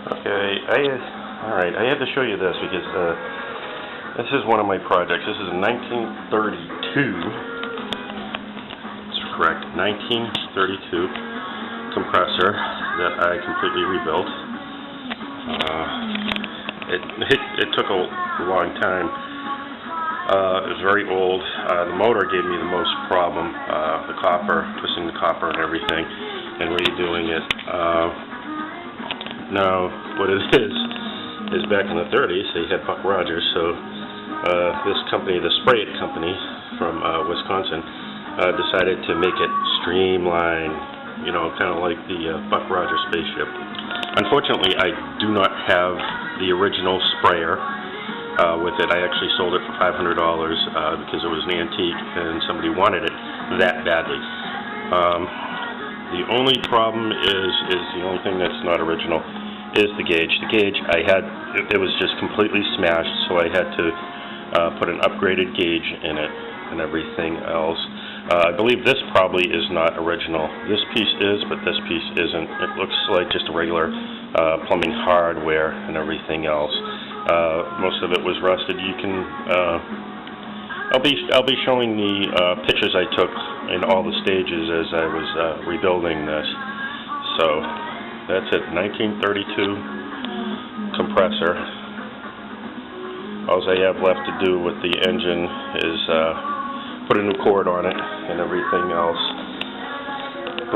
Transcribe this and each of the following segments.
Okay, alright, I had to show you this because this is one of my projects. This is a 1932, that's correct, 1932 compressor that I completely rebuilt. It took a long time. It was very old. The motor gave me the most problem, the copper, twisting the copper and everything, and redoing it. Now, what it is back in the 30s, they had Buck Rogers, so this company, the Spray It company from Wisconsin, decided to make it streamlined, you know, kind of like the Buck Rogers spaceship. Unfortunately, I do not have the original sprayer with it. I actually sold it for $500 because it was an antique and somebody wanted it that badly. The only problem is the only thing that's not original is the gauge. The gauge it was just completely smashed, so I had to put an upgraded gauge in it and everything else. I believe this probably is not original. This piece is, but this piece isn't. It looks like just a regular plumbing hardware and everything else. Most of it was rusted. You can I'll be showing the pictures I took in all the stages as I was rebuilding this. So that's it, 1932 compressor. All I have left to do with the engine is put a new cord on it and everything else,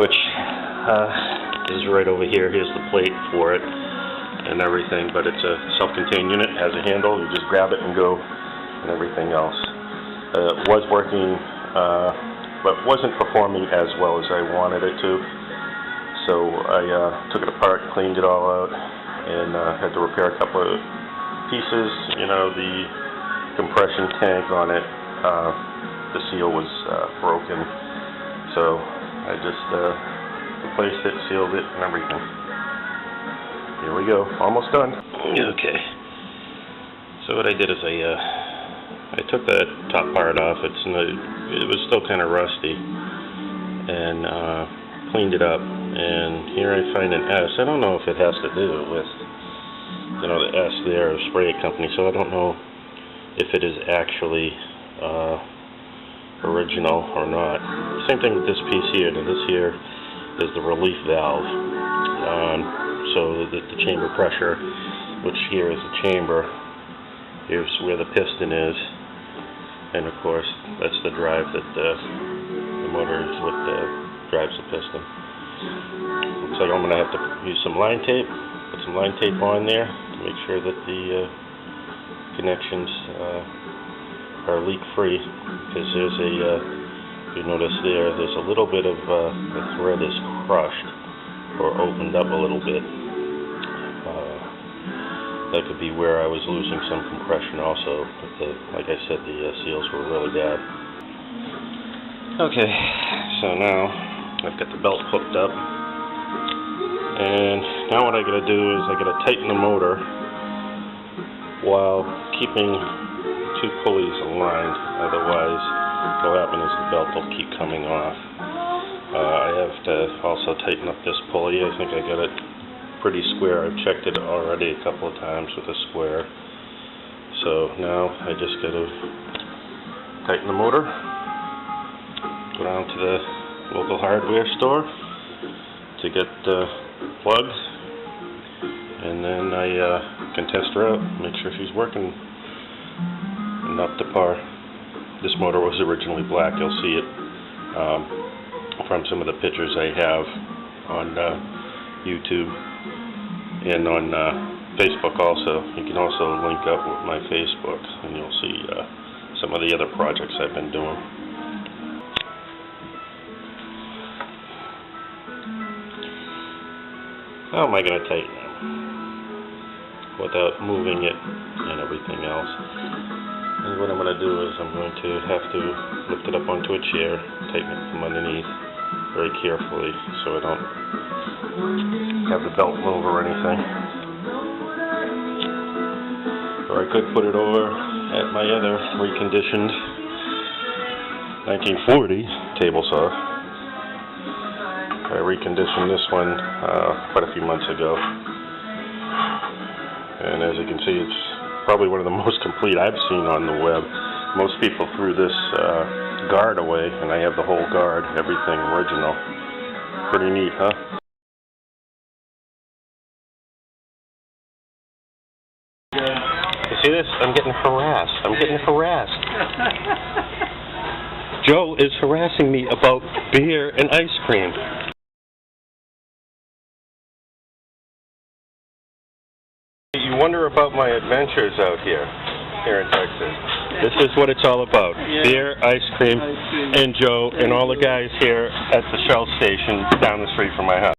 which is right over here. Here's the plate for it and everything, but it's a self-contained unit, has a handle, you just grab it and go, and everything else. It was working, but wasn't performing as well as I wanted it to, so I took it apart, cleaned it all out, and had to repair a couple of pieces. You know, the compression tank on it, the seal was broken, so I just replaced it, sealed it, and everything. Here we go, almost done. Okay, so what I did is I took the top part off. It was still kind of rusty, and cleaned it up. And here I find an S. I don't know if it has to do with, you know, the S there, Spray It company. So I don't know if it is actually original or not. Same thing with this piece here. Now this here is the relief valve. So the chamber pressure, which here is the chamber. Here's where the piston is, and of course that's the drive that the motor is what drives the piston. Looks like I'm going to have to use some line tape, put some line tape on there to make sure that the connections are leak free, because there's you notice there's a little bit of the thread is crushed or opened up a little bit. That could be where I was losing some compression also, but like I said, the seals were really bad. Okay, so now I've got the belt hooked up, and now what I gotta do is I gotta tighten the motor while keeping two pulleys aligned. Otherwise, what'll happen is the belt will keep coming off. I have to also tighten up this pulley. I think I got it pretty square. I've checked it already a couple of times with a square. So now I just got to tighten the motor, go down to the local hardware store to get plugged, and then I can test her out, make sure she's working and up to par. This motor was originally black. You'll see it from some of the pictures I have on YouTube and on Facebook also. You can also link up with my Facebook, and you'll see some of the other projects I've been doing. How am I going to tighten it without moving it and everything else? And what I'm going to do is I'm going to have to lift it up onto a chair, tighten it from underneath very carefully so I don't have the belt move or anything. Or I could put it over at my other reconditioned 1940 table saw. I reconditioned this one quite a few months ago. And as you can see, it's probably one of the most complete I've seen on the web. Most people threw this guard away, and I have the whole guard, everything original. Pretty neat, huh? You see this? I'm getting harassed. I'm getting harassed. Joe is harassing me about beer and ice cream. You wonder about my adventures out here in Texas. This is what it's all about. Beer, ice cream, and Joe, and all the guys here at the Shell station down the street from my house.